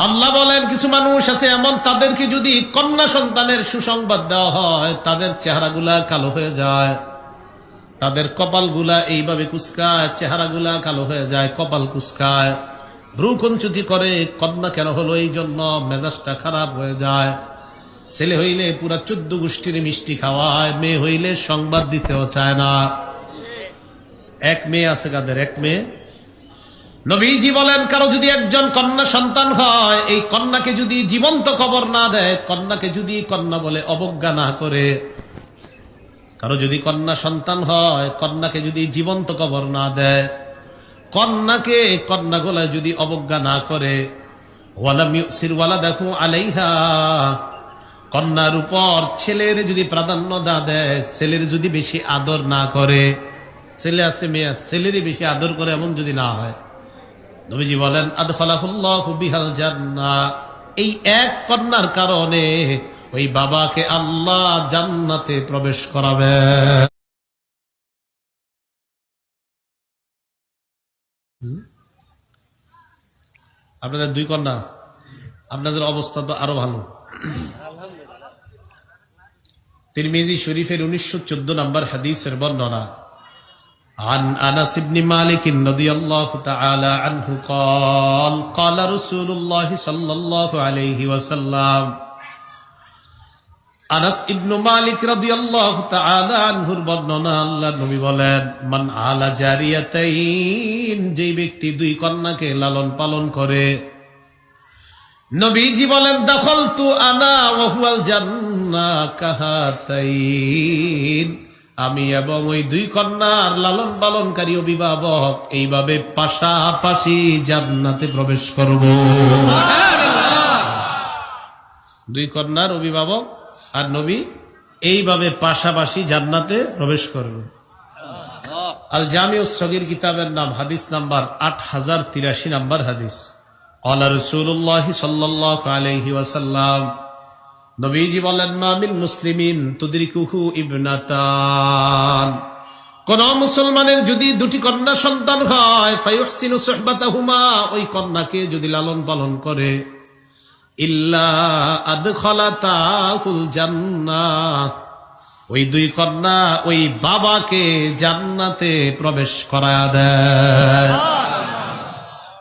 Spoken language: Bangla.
আল্লাহ বলেন কিছু মানুষ আছে এমন, তাদেরকে যদি কন্যা সন্তানের সুসংবাদ দেওয়া হয় তাদের চেহারাগুলা কালো হয়ে যায়, তাদের কপালগুলা এইভাবে কুচকায়, চেহারাগুলা কালো হয়ে যায়, কপাল কুচকায়, ভ্রুকুঞ্চিত করে। কন্যা কেন হলো? এই জন্য মেজাজটা খারাপ হয়ে যায়। ছেলে হইলে পুরা 14 গোষ্ঠীর মিষ্টি খাওয়ায়, মেয়ে হইলে সংবাদ দিতেও চায় না। এক মেয়ে আছে কাদের? এক মেয়ে। নবীজি বলেন কারো যদি একজন কন্যা সন্তান হয়, এই কন্যাকে যদি জীবন্ত কবর না দেয়, কন্যাকে যদি কন্যা বলে অবজ্ঞা না করে, কারো যদি কন্যা সন্তান হয়, কন্যাকে যদি জীবন্ত কবর না দেয়, কন্যাকে কন্যা গোলায় যদি অবজ্ঞা না করে, ওয়ালাম ইউসির ওয়ালাদাহু আলাইহা, কন্যার উপর ছেলের যদি প্রাধান্য না দেয়, ছেলের যদি বেশি আদর না করে, ছেলে আছে মেয়ে আছে, ছেলেরই বেশি আদর করে, এমন যদি না হয়, নবীজি বলেন আদখালাহুল্লাহু বিহাল জান্নাহ, এই এক কন্যার কারণে ওই বাবাকে আল্লাহ জান্নাতে প্রবেশ করাবে। আপনাদের 2 কন্যা, আপনাদের অবস্থা তো আরো ভালো। তিরমিজি শরীফের 1914 নম্বর হাদিসের বর্ণনা, عن أنس بن مالك رضي الله تعالى عنه قال قال رسول الله صلى الله عليه وسلم, আনাস ইবনে মালিক রাদিয়াল্লাহু তাআলা আনহুর বর্ণনা, আল্লাহর নবী বলেন, মান আলা জারিয়াতাইন, যে ব্যক্তি 2 কন্যাকে লালন পালন করে, নবীজি বলেন দাখালতু আনা ওয়া হুয়াল জান্নাহ কাহাতাইন, আমি এবং ওই 2 কন্যার লালন পালনকারী অভিভাবক এইভাবে পাশাপাশি জান্নাতে প্রবেশ করব। সুবহানাল্লাহ। 2 কন্যার অভিভাবক আর নবী এইভাবে পাশাপাশি জান্নাতে প্রবেশ করবে। আল জামিউস সগীর কিতাবের নাম, হাদিস নাম্বার 8083 নাম্বার হাদিস। ক্বালা রাসূলুল্লাহ সাল্লাল্লাহু আলাইহি ওয়াসাল্লাম, নবীজি বলেন, মা মিন মুসলিমিন তুদরিকুহু ইবনাতান, কোন মুসলমানের যদি 2টি কন্যা সন্তান হয়, ফায়ুহসিনু সুহবাতাহুমা, ওই কন্যাকে যদি লালন পালন করে, ইল্লা আদখালাতাহুল জান্নাহ, ওই 2 কন্যা ওই বাবাকে জান্নাতে প্রবেশ করায়া দেয়।